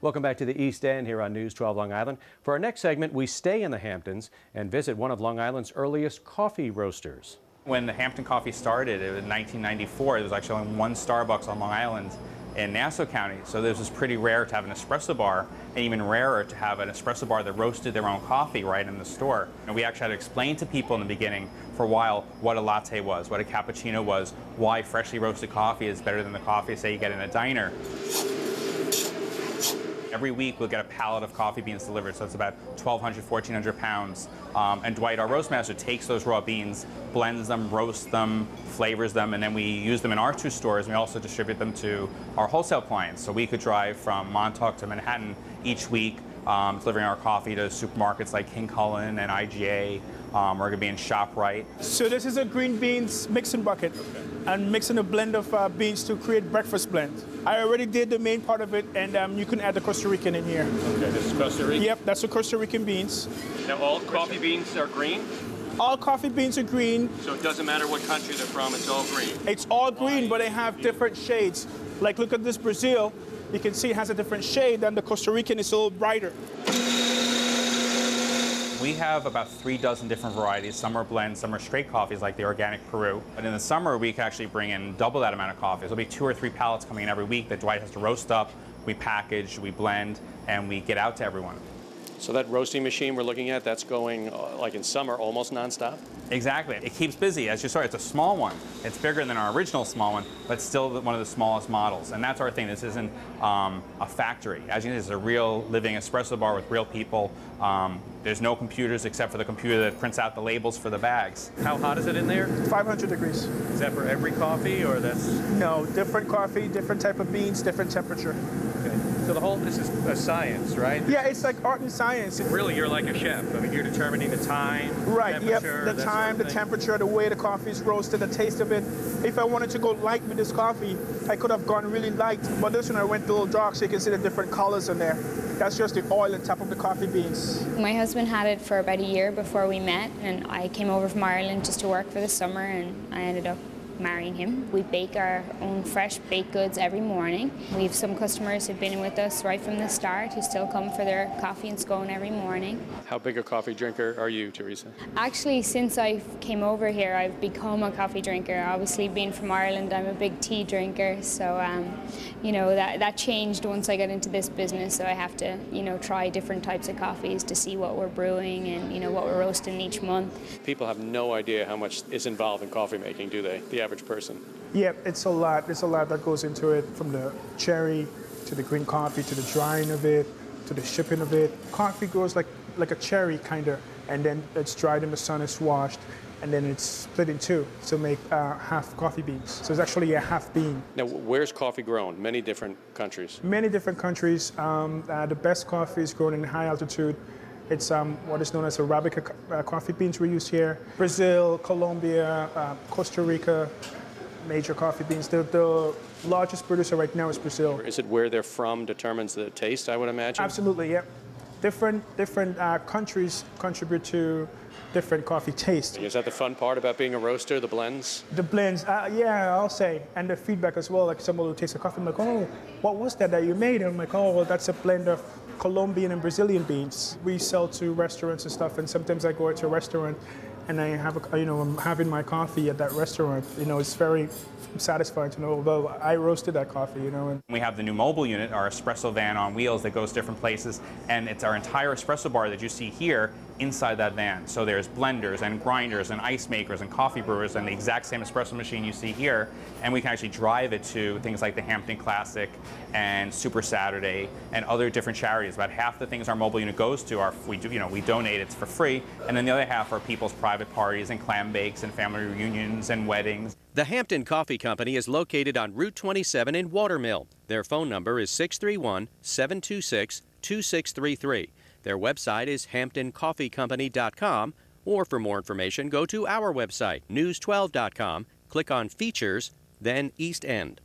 Welcome back to the East End here on News 12 Long Island. For our next segment, we stay in the Hamptons and visit one of Long Island's earliest coffee roasters. When the Hampton Coffee started in 1994, there was actually only one Starbucks on Long Island in Nassau County. So this was pretty rare to have an espresso bar, and even rarer to have an espresso bar that roasted their own coffee right in the store. And we actually had to explain to people in the beginning for a while what a latte was, what a cappuccino was, why freshly roasted coffee is better than the coffee, say, you get in a diner. Every week we'll get a pallet of coffee beans delivered, so it's about 1,200, 1,400 pounds. And Dwight, our roast master, takes those raw beans, blends them, roasts them, flavors them, and then we use them in our two stores, and we also distribute them to our wholesale clients. So we could drive from Montauk to Manhattan each week, delivering our coffee to supermarkets like King Cullen and IGA. We're going to be in ShopRite. So this is a green beans mixing bucket. Okay. And mixing a blend of beans to create breakfast blend. I already did the main part of it, and you can add the Costa Rican in here. Okay, this is Costa Rican? Yep, that's the Costa Rican beans. Now all coffee beans are green? All coffee beans are green. So it doesn't matter what country they're from, it's all green? It's all green, but they have different shades. Like look at this Brazil, you can see it has a different shade, and the Costa Rican is a little brighter. We have about 3 dozen different varieties. Some are blends, some are straight coffees like the Organic Peru. But in the summer, we can actually bring in double that amount of coffee. There'll be 2 or 3 pallets coming in every week that Dwight has to roast up. We package, we blend, and we get out to everyone. So that roasting machine we're looking at, that's going, like in summer, almost nonstop? Exactly. It keeps busy. As you saw, it's a small one. It's bigger than our original small one, but still one of the smallest models. And that's our thing. This isn't a factory. As you know, it's a real living espresso bar with real people. There's no computers except for the computer that prints out the labels for the bags. How hot is it in there? 500 degrees. Is that for every coffee, or that's? No, different coffee, different type of beans, different temperature. Okay. So the whole, this is a science, right? Yeah, it's like art and science. Really, you're like a chef. I mean, you're determining the time, right, yep, the time, sort of the temperature, the way the coffee is roasted, the taste of it. If I wanted to go light with this coffee, I could have gone really light. But this one I went a little dark, so you can see the different colors in there. That's just the oil on top of the coffee beans. My husband had it for about a year before we met, and I came over from Ireland just to work for the summer, and I ended up marrying him. We bake our own fresh baked goods every morning. We have some customers who've been with us right from the start who still come for their coffee and scone every morning. How big a coffee drinker are you, Teresa? Actually, since I came over here, I've become a coffee drinker. Obviously, being from Ireland, I'm a big tea drinker, so you know, that changed once I got into this business, so I have to, you know, try different types of coffees to see what we're brewing and, you know, what we're roasting each month. People have no idea how much is involved in coffee making, do they? The average person. Yeah, it's a lot. There's a lot that goes into it, from the cherry to the green coffee to the drying of it to the shipping of it. Coffee grows like a cherry kind of, and then it's dried in the sun, it's washed, and then it's split in two to make half coffee beans. So it's actually a half bean. Now, where's coffee grown? Many different countries. Many different countries. The best coffee is grown in high altitude. It's what is known as Arabica coffee beans we use here. Brazil, Colombia, Costa Rica, major coffee beans. The largest producer right now is Brazil. Is it where they're from determines the taste, I would imagine? Absolutely, yeah. Different countries contribute to different coffee taste. Is that the fun part about being a roaster, the blends? The blends, yeah, I'll say. And the feedback as well, like someone who tastes the coffee, I'm like, oh, what was that you made? And I'm like, oh, well, that's a blend of Colombian and Brazilian beans. We sell to restaurants and stuff, and sometimes I go to a restaurant and I have, I'm having my coffee at that restaurant. You know, it's very satisfying to know, although I roasted that coffee, you know. We have the new mobile unit, our espresso van on wheels that goes different places, and it's our entire espresso bar that you see here inside that van. So there's blenders and grinders and ice makers and coffee brewers and the exact same espresso machine you see here, and we can actually drive it to things like the Hampton Classic and Super Saturday and other different charities. About half the things our mobile unit goes to are, we donate it for free, and then the other half are people's private parties and clam bakes and family reunions and weddings. The Hampton Coffee Company is located on Route 27 in Watermill. Their phone number is 631-726-2633. Their website is hamptoncoffeecompany.com, or for more information, go to our website, news12.com, click on Features, then East End.